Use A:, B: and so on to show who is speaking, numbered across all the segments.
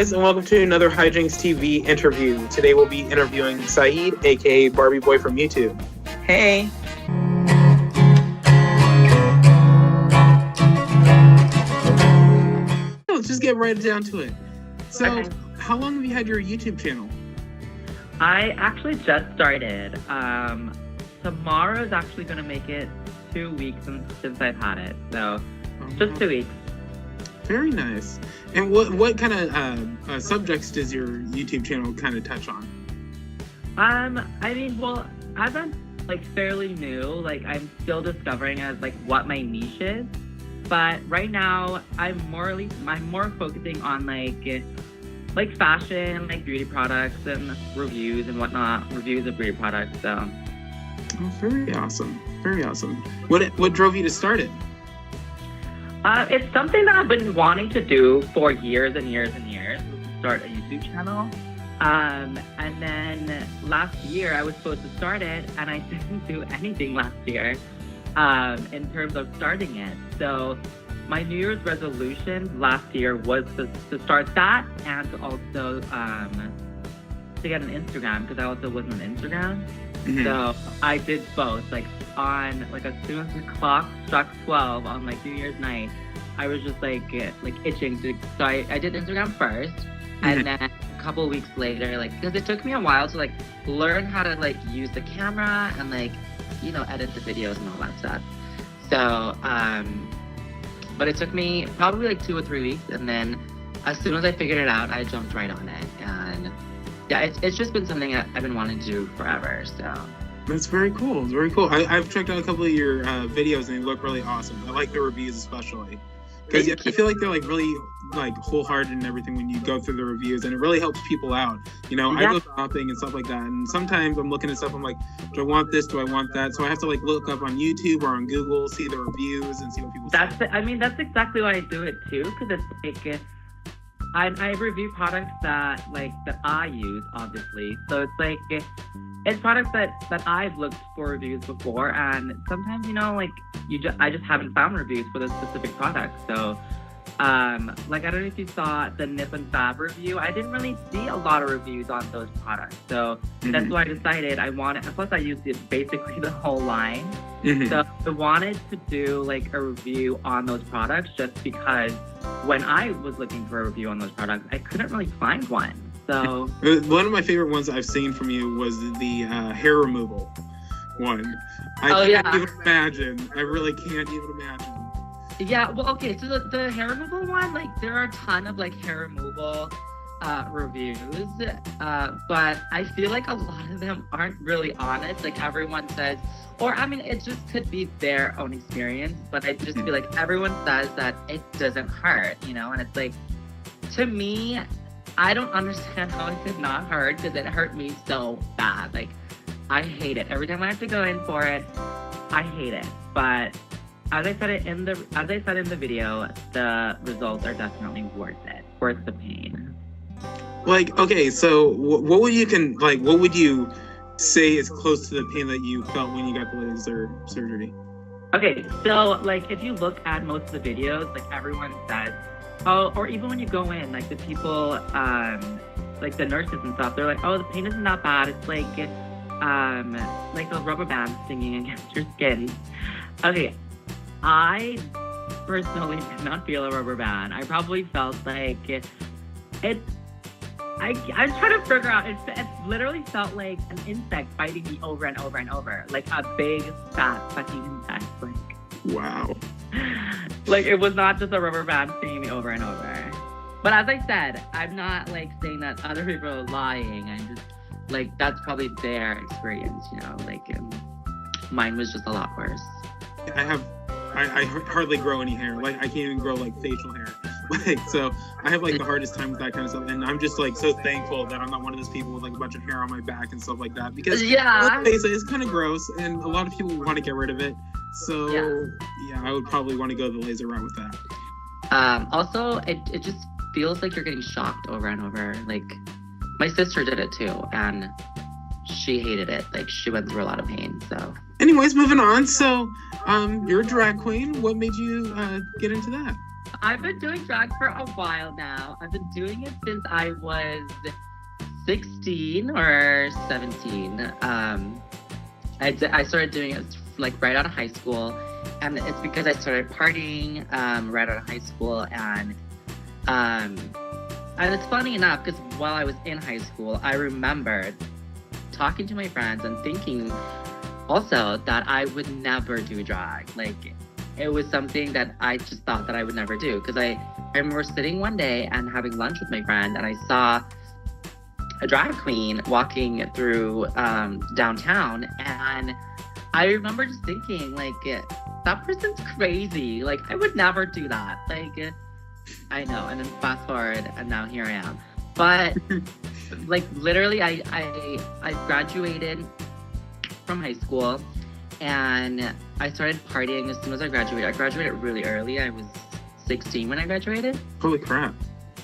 A: guys, and welcome to another HJTV interview. Today we'll be interviewing Saeed, aka Barbi Boi from YouTube.
B: Hey.
A: Let's just get right down to it. So,
B: Okay.
A: How long have you had your YouTube channel?
B: I actually just started. Tomorrow is actually going to make it 2 weeks since I've had it. So, just 2 weeks.
A: Very nice. And what kind of subjects does your YouTube channel kind of touch on?
B: As I'm fairly new, I'm still discovering as what my niche is. But right now, I'm more focusing on fashion, beauty products and reviews and whatnot. Reviews of beauty products. So.
A: Oh, very awesome. Very awesome. What drove you to start it?
B: It's something that I've been wanting to do for years and years and years, start a YouTube channel. And then last year I was supposed to start it, and I didn't do anything last year in terms of starting it. So my New Year's resolution last year was to start that, and to also to get an Instagram, because I also wasn't on Instagram. Mm-hmm. So I did both. As soon as the clock struck 12 on New Year's night, I was just itching to. So I did Instagram first, mm-hmm. and then a couple weeks later, because it took me a while to learn how to use the camera and edit the videos and all that stuff. So but it took me probably 2 or 3 weeks, and then as soon as I figured it out, I jumped right on it. And yeah, it's just been something that I've been wanting to do forever. So.
A: That's very cool. It's very cool. I've checked out a couple of your videos, and they look really awesome. I like the reviews especially, because I feel like they're really wholehearted and everything when you go through the reviews, and it really helps people out. Yeah. I go shopping and stuff like that, and sometimes I'm looking at stuff. I'm like, do I want this? Do I want that? So I have to look up on YouTube or on Google, see the reviews, and see what people say.
B: That's exactly why I do it too, because it's I review products that I use, obviously. So it's it's products that I've looked for reviews before, and sometimes I just haven't found reviews for the specific product. So I don't know if you saw the Nip and Fab review. I didn't really see a lot of reviews on those products, so that's why I decided I wanted. Plus, I used it basically the whole line. Mm-hmm. So I wanted to do a review on those products, just because when I was looking for a review on those products, I couldn't really find one. So
A: one of my favorite ones I've seen from you was the hair removal one. I can't even imagine. I really can't even imagine.
B: Yeah, well, okay, so the hair removal one, there are a ton of hair removal reviews, but I feel a lot of them aren't really honest. Everyone says, it just could be their own experience, but I just feel everyone says that it doesn't hurt, and it's to me, I don't understand how it could not hurt, because it hurt me so bad. I hate it. Every time I have to go in for it, I hate it. But as I said in the video, the results are definitely worth the pain.
A: Okay, so what would you say is close to the pain that you felt when you got the laser surgery?
B: Okay, so if you look at most of the videos, everyone says, or even when you go in, the people, the nurses and stuff, they're the pain isn't that bad. It's those rubber bands stinging against your skin. Okay, I personally did not feel a rubber band. I probably felt it. I was trying to figure out. It literally felt like an insect biting me over and over and over, a big fat fucking insect.
A: Wow.
B: It was not just a rubber band stinging me over and over. But as I said, I'm not saying that other people are lying. I'm just that's probably their experience, mine was just a lot worse.
A: I hardly grow any hair. I can't even grow facial hair. So I have the hardest time with that kind of stuff, and I'm just so thankful that I'm not one of those people with a bunch of hair on my back and stuff like that, because let's face it, it's kind of gross, and a lot of people want to get rid of it. So yeah, I would probably want to go the laser route with that.
B: Also, it just feels like you're getting shocked over and over. My sister did it too, and she hated it. She went through a lot of pain. So
A: anyways, moving on. So you're a drag queen. What made you get into that?
B: I've been doing drag for a while now. I've been doing it since I was 16 or 17. I started doing it like right out of high school, and it's because I started partying right out of high school, and it's funny enough because while I was in high school, I remembered talking to my friends and thinking also that I would never do drag. Like, it was something that I just thought that I would never do. Because I remember sitting one day and having lunch with my friend, and I saw a drag queen walking through downtown, and I remember just thinking, like, that person's crazy. Like, I would never do that. Like, I know. And then fast forward, and now here I am. But like, literally, I graduated from high school, and I started partying as soon as I graduated. I graduated really early. I was 16 when I graduated.
A: Holy crap.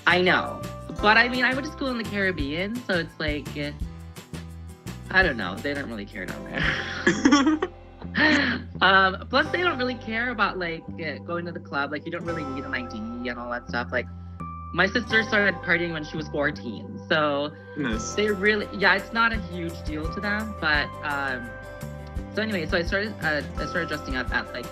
B: I know. But I mean, I went to school in the Caribbean, so it's like, I don't know. They don't really care down there. Plus, they don't really care about, like, going to the club. Like, you don't really need an ID and all that stuff. Like, my sister started partying when she was 14. So,
A: nice.
B: They really, yeah, it's not a huge deal to them. But, so anyway, so I started dressing up at, like,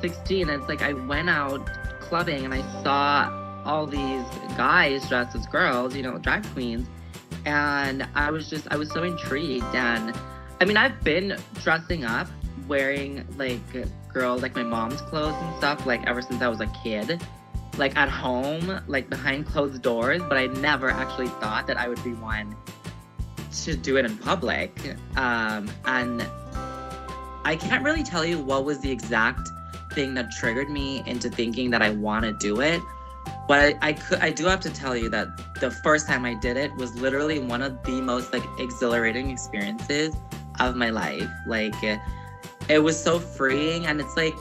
B: 16. And it's like, I went out clubbing and I saw all these guys dressed as girls, you know, drag queens. And I was so intrigued. And, I mean, I've been dressing up, wearing, like, girl, like, my mom's clothes and stuff, like, ever since I was a kid. Like, at home, like, behind closed doors, but I never actually thought that I would be one to do it in public. And I can't really tell you what was the exact thing that triggered me into thinking that I want to do it. But I do have to tell you that the first time I did it was literally one of the most, like, exhilarating experiences of my life. Like, it was so freeing, and it's like,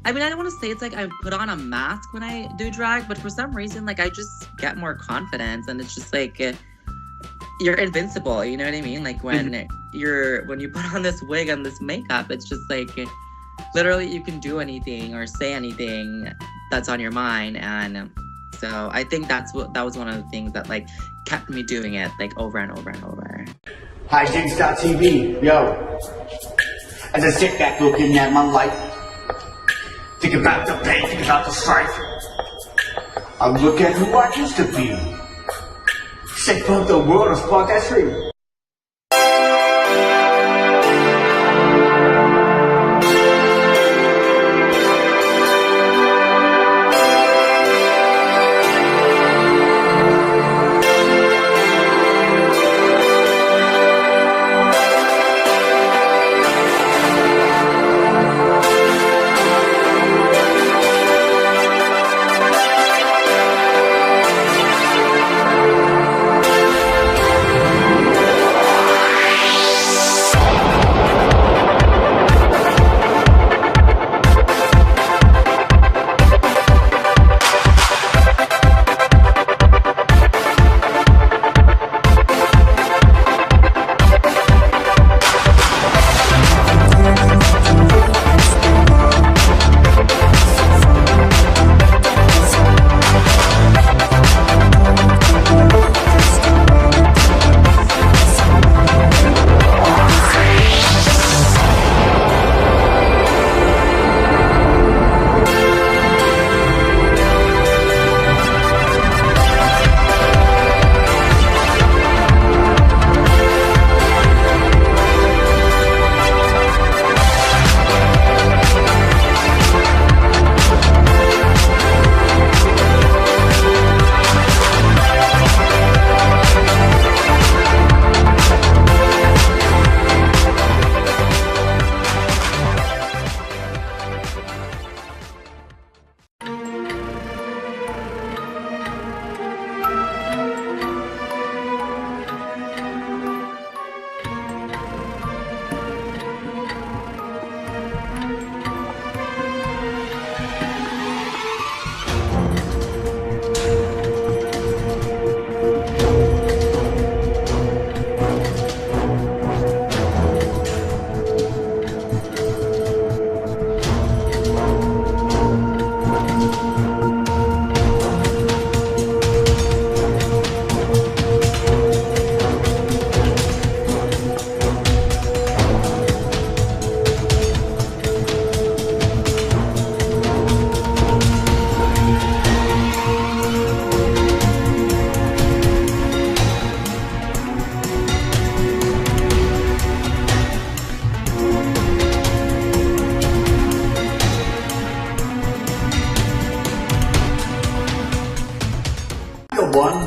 B: I mean, I don't want to say it's like I put on a mask when I do drag, but for some reason, like, I just get more confidence, and it's just like, you're invincible, you know what I mean? Like, when you put on this wig and this makeup, it's just like, literally you can do anything or say anything that's on your mind. And so I think that was one of the things that, like, kept me doing it, like, over and over and over.
C: HJTV, yo. As I sit back looking at my life, think about the pain, think about the strife. I look at who I used to be. Say fuck the world and spark that tree.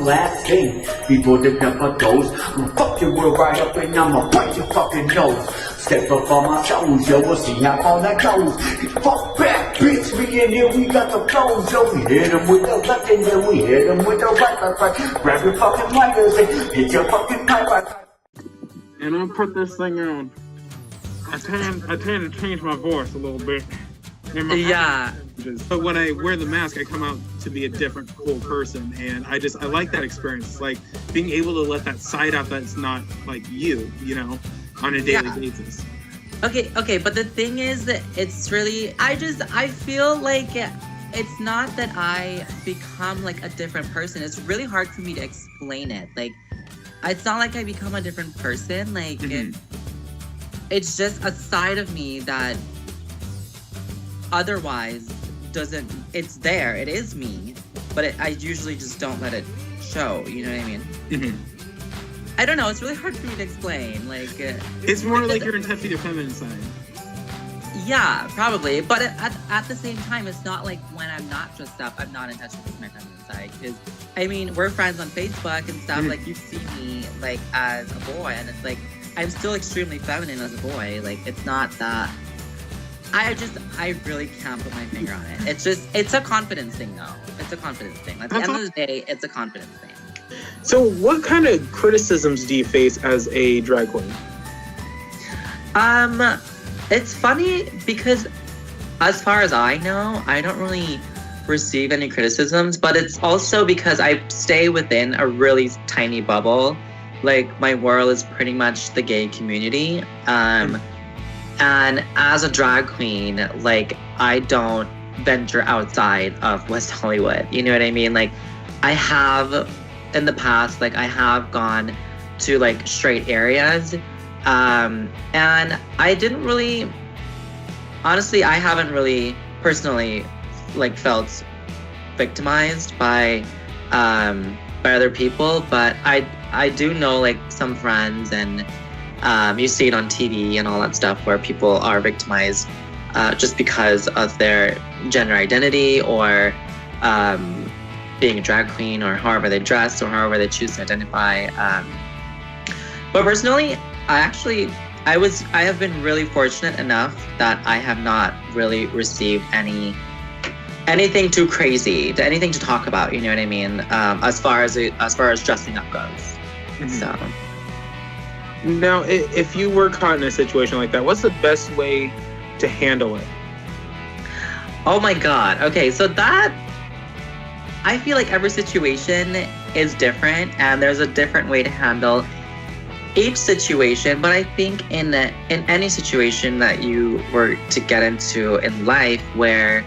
C: one last thing before the number goes. I'ma fuck your world right up and I'ma bite your fucking nose. Step up on my toes, yo, we'll see how all that goes. Get fuck back, bitch, we in here, we got the flows, yo. We hit them with the left and then we hit them with the right. Grab your fucking lighters and hit your fucking pipe.
A: And I'll put this thing on. I tend to change my voice a little bit.
B: Yeah.
A: But when I wear the mask, I come out to be a different, cool person, and I like that experience. It's like being able to let that side out that's not like you know, on a daily basis.
D: Okay, but the thing is that it's really, I feel like it's not that I become like a different person. It's really hard for me to explain it. Like, it's not like I become a different person. Like, it's just a side of me that otherwise doesn't, it's there, it is me, but I usually just don't let it show, you know what I mean?
A: Mm-hmm.
D: I don't know, it's really hard for me to explain, like...
A: it's more like you're in touch with your feminine side.
D: Yeah, probably, but at the same time, it's not like when I'm not dressed up, I'm not in touch with my feminine side, because, I mean, we're friends on Facebook and stuff, like, you see me, like, as a boy, and it's like, I'm still extremely feminine as a boy, like, it's not that... I really can't put my finger on it. It's a confidence thing, though. It's a confidence thing. At the end of the day, it's a confidence thing.
A: So what kind of criticisms do you face as a drag queen?
D: It's funny because as far as I know, I don't really receive any criticisms, but it's also because I stay within a really tiny bubble. Like, my world is pretty much the gay community. And as a drag queen, like, I don't venture outside of West Hollywood. You know what I mean? Like, I have, in the past, like, I have gone to, like, straight areas. And I didn't really, honestly, I haven't really personally, like, felt victimized by other people. But I do know, like, some friends and you see it on TV and all that stuff where people are victimized just because of their gender identity or being a drag queen or however they dress or however they choose to identify. But personally, I have been really fortunate enough that I have not really received anything too crazy, anything to talk about. You know what I mean? As far as dressing up goes. Mm-hmm. So.
A: Now, if you were caught in a situation like that, what's the best way to handle it?
D: Oh my God. Okay, so that, I feel like every situation is different and there's a different way to handle each situation. But I think in any situation that you were to get into in life where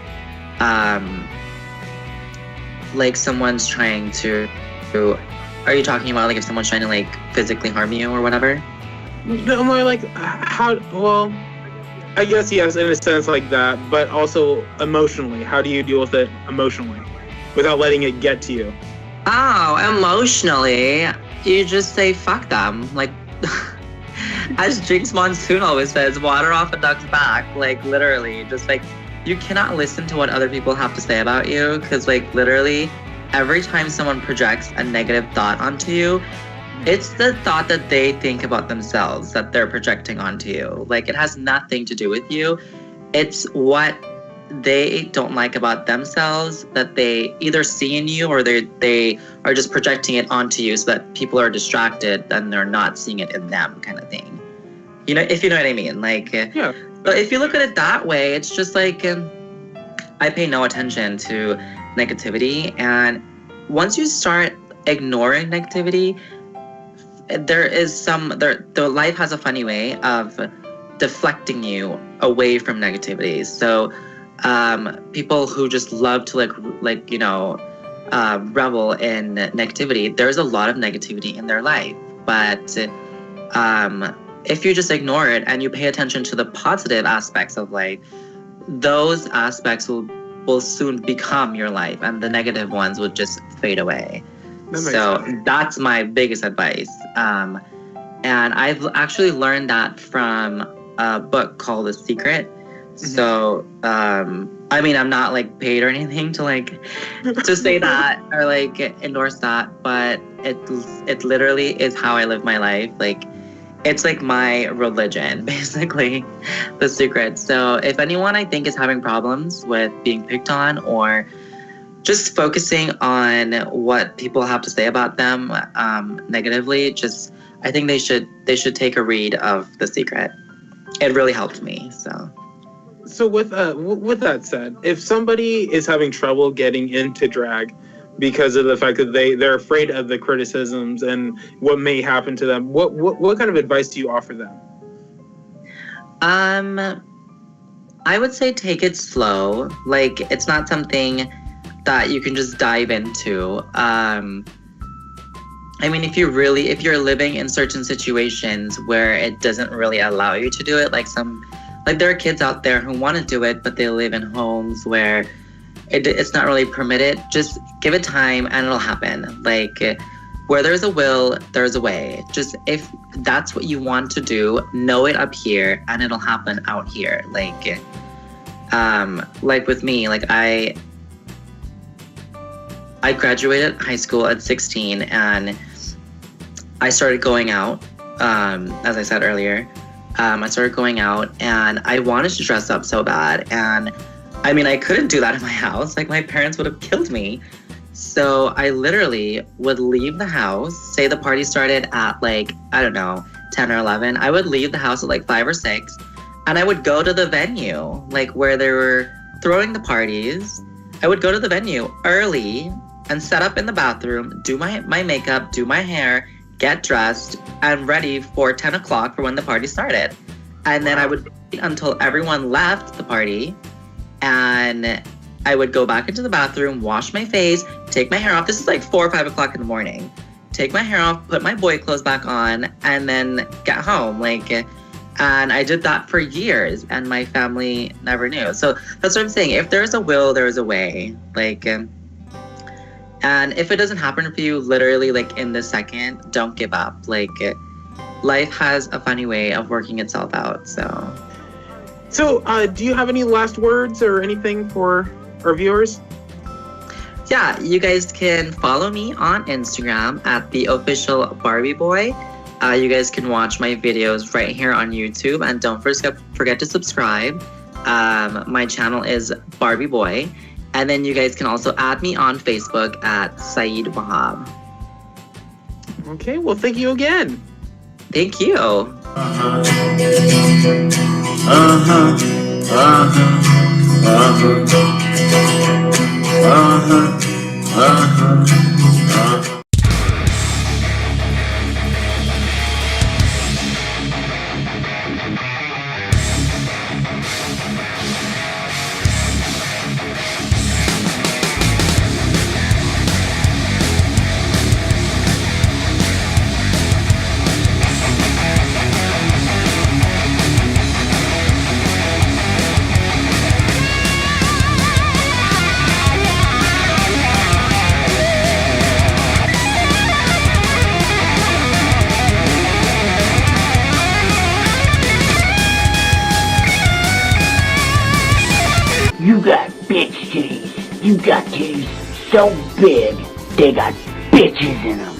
D: like someone's trying to, are you talking about, like, if someone's trying to, like, physically harm you or whatever?
A: No, more like well, I guess yes, in a sense like that, but also emotionally. How do you deal with it emotionally without letting it get to you?
D: Oh, emotionally, you just say fuck them. Like, as Jinx Monsoon always says, water off a duck's back. Like, literally, just like, you cannot listen to what other people have to say about you, because, like, literally, every time someone projects a negative thought onto you, it's the thought that they think about themselves that they're projecting onto you. Like, it has nothing to do with you. It's what they don't like about themselves that they either see in you or they are just projecting it onto you so that people are distracted and they're not seeing it in them, kind of thing. You know, if you know what I mean. Like, yeah. But if you look at it that way, it's just like, I pay no attention to negativity, and once you start ignoring negativity, the life has a funny way of deflecting you away from negativity. So people who just love to like you know revel in negativity, there's a lot of negativity in their life, but if you just ignore it and you pay attention to the positive aspects of life, those aspects will soon become your life, and the negative ones will just fade away. So that's my biggest advice. And I've actually learned that from a book called The Secret. Mm-hmm. So I mean, I'm not like paid or anything to like to say that or like endorse that, but it literally is how I live my life. Like, it's like my religion, basically, The Secret. So if anyone I think is having problems with being picked on or just focusing on what people have to say about them negatively, just I think they should take a read of The Secret. It really helped me.
A: So with that said, if somebody is having trouble getting into drag because of the fact that they're afraid of the criticisms and what may happen to them, what kind of advice do you offer them?
D: I would say take it slow. Like, it's not something that you can just dive into. I mean, if you're living in certain situations where it doesn't really allow you to do it, like there are kids out there who want to do it, but they live in homes where it's not really permitted. Just give it time and it'll happen. Like, where there's a will, there's a way. Just if that's what you want to do, know it up here and it'll happen out here. Like with me, like I graduated high school at 16 and I started going out, as I said earlier. I started going out and I wanted to dress up so bad. And I mean, I couldn't do that in my house. Like, my parents would have killed me. So I literally would leave the house, say the party started at like, I don't know, 10 or 11. I would leave the house at like 5 or 6 and I would go to the venue, like where they were throwing the parties. I would go to the venue early and set up in the bathroom, do my makeup, do my hair, get dressed and ready for 10 o'clock for when the party started. And then I would wait until everyone left the party and I would go back into the bathroom, wash my face, take my hair off. This is like 4 or 5 o'clock in the morning. Take my hair off, put my boy clothes back on, and then get home. And I did that for years and my family never knew. So that's what I'm saying. If there's a will, there's a way. And if it doesn't happen for you literally like in the second, don't give up. Like, life has a funny way of working itself out. So
A: do you have any last words or anything for our viewers?
D: Yeah, you guys can follow me on Instagram at the official Barbi Boi. You guys can watch my videos right here on YouTube, and don't forget to subscribe. My channel is Barbi Boi. And then you guys can also add me on Facebook at Saeed Wahab.
A: Okay, well, thank you again.
D: Thank you.
E: You got bitch titties. You got titties so big, they got bitches in them.